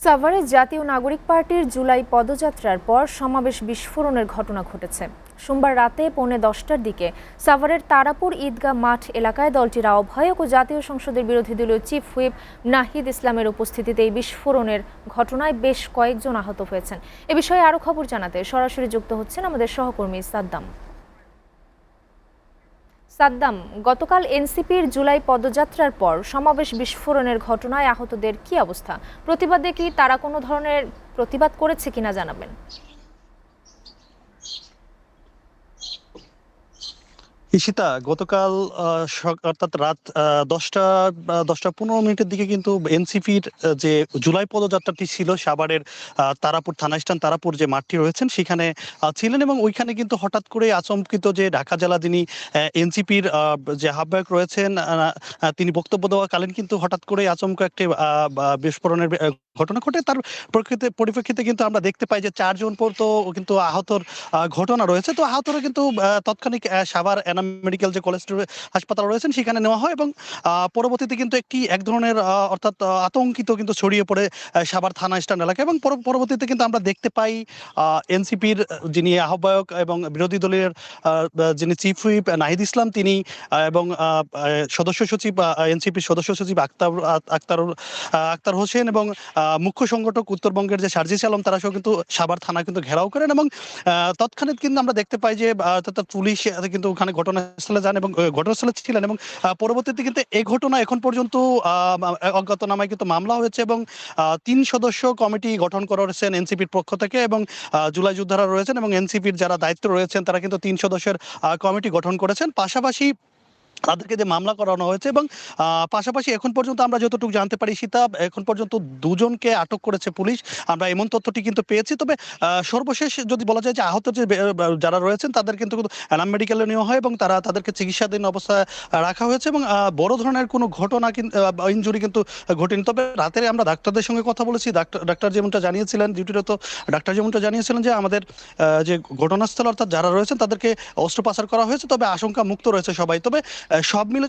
সাভারে জাতীয় নাগরিক পার্টির জুলাই পদযাত্রার পর সমাবেশ বিস্ফোরণের ঘটনা ঘটেছে। সোমবার রাতে 10:45টার দিকে সাভারের তারাপুর ঈদগাহ মাঠ এলাকায় দলটির আহ্বায়ক ও জাতীয় সংসদের বিরোধী দলীয় চিফ হুইপ নাহিদ ইসলামের উপস্থিতিতে এই বিস্ফোরণের ঘটনায় বেশ কয়েকজন আহত হয়েছেন। এ বিষয়ে আরও খবর জানাতে সরাসরি যুক্ত হচ্ছেন আমাদের সহকর্মী সাদ্দাম। সাদ্দাম, গতকাল এনসিপির জুলাই পদযাত্রার পর সমাবেশ বিস্ফোরণের ঘটনায় আহতদের কি অবস্থা? প্রতিবাদে কি তারা কোনো ধরনের প্রতিবাদ করেছে কিনা জানাবেন। ঈশিতা, গতকাল অর্থাৎ রাত 10টা 15 মিনিটের দিকে কিন্তু এনসিপির যে জুলাই পদযাত্রাটি ছিল সাভারের তারাপুর থানা স্থান তারাপুর যে মাঠটি রয়েছেন সেখানে ছিলেন, এবং ওইখানে কিন্তু হঠাৎ করে আচমকিত যে ঢাকা জেলা যিনি এনসিপির যে আহ্বায়ক রয়েছেন তিনি বক্তব্য দেওয়াকালীন কিন্তু হঠাৎ করে আচমকা একটি বিস্ফোরণের ঘটনা ঘটে। তার পরিপ্রেক্ষিতে কিন্তু আমরা দেখতে পাই যে 4জন তো কিন্তু আহতর ঘটনা রয়েছে। তো আহতরা কিন্তু তাৎক্ষণিক সাভার এনাম মেডিকেল যে কলেজ হাসপাতাল রয়েছেন সেখানে নেওয়া হয়, এবং পরবর্তীতে কিন্তু এক ধরনের অর্থাৎ আতঙ্কিত কিন্তু ছড়িয়ে পড়ে সাভার থানা স্ট্যান্ড এলাকা, এবং পরবর্তীতে কিন্তু আমরা দেখতে পাই এনসিপির যিনি আহ্বায়ক এবং বিরোধী দলের যিনি চিফ হুইপ নাহিদ ইসলাম তিনি এবং সদস্য সচিব এনসিপির সদস্য সচিব আক্তার হোসেন এবং মুখ্য সংগঠক উত্তরবঙ্গের যে সার্জিস আলম তারা সহ কিন্তু সাভার থানা কিন্তু ঘেরাও করেন, এবং তৎক্ষণাৎ কিন্তু আমরা দেখতে পাই যে পুলিশ কিন্তু ওখানে ঘটনাস্থলে যান এবং ঘটনাস্থলে ছিলেন, এবং পরবর্তীতে কিন্তু এই ঘটনা এখন পর্যন্ত অজ্ঞাতনামায় কিন্তু মামলা হয়েছে, এবং 3 সদস্য কমিটি গঠন করা হয়েছেন এনসিপির পক্ষ থেকে, এবং জুলাই যোদ্ধারা রয়েছেন এবং এনসিপির যারা দায়িত্ব রয়েছেন তারা কিন্তু 3 সদস্যের কমিটি গঠন করেছেন। পাশাপাশি তাদেরকে যে মামলা করানো হয়েছে, এবং পাশাপাশি এখন পর্যন্ত আমরা যতটুকু জানতে পারি সীতা, এখন পর্যন্ত 2জনকে আটক করেছে পুলিশ, আমরা এমন তথ্যটি কিন্তু পেয়েছি। তবে সর্বশেষ যদি বলা যায় যে আহত যে যারা রয়েছেন তাদের কিন্তু এনাম মেডিকেলে নেওয়া হয় এবং তাদেরকে চিকিৎসাধীন অবস্থায় রাখা হয়েছে, এবং বড় ধরনের কোনো ঘটনা ইনজুরি কিন্তু ঘটেনি। তবে রাতে আমরা ডাক্তারদের সঙ্গে কথা বলেছি, ডাক্তার যেমনটা জানিয়েছিলেন, ডিউটিরত ডাক্তার যেমনটা জানিয়েছিলেন যে আমাদের যে ঘটনাস্থল অর্থাৎ যারা রয়েছেন তাদেরকে অস্ত্রোপচার করা হয়েছে, তবে আশঙ্কা মুক্ত রয়েছে সবাই। তবে সব মিলে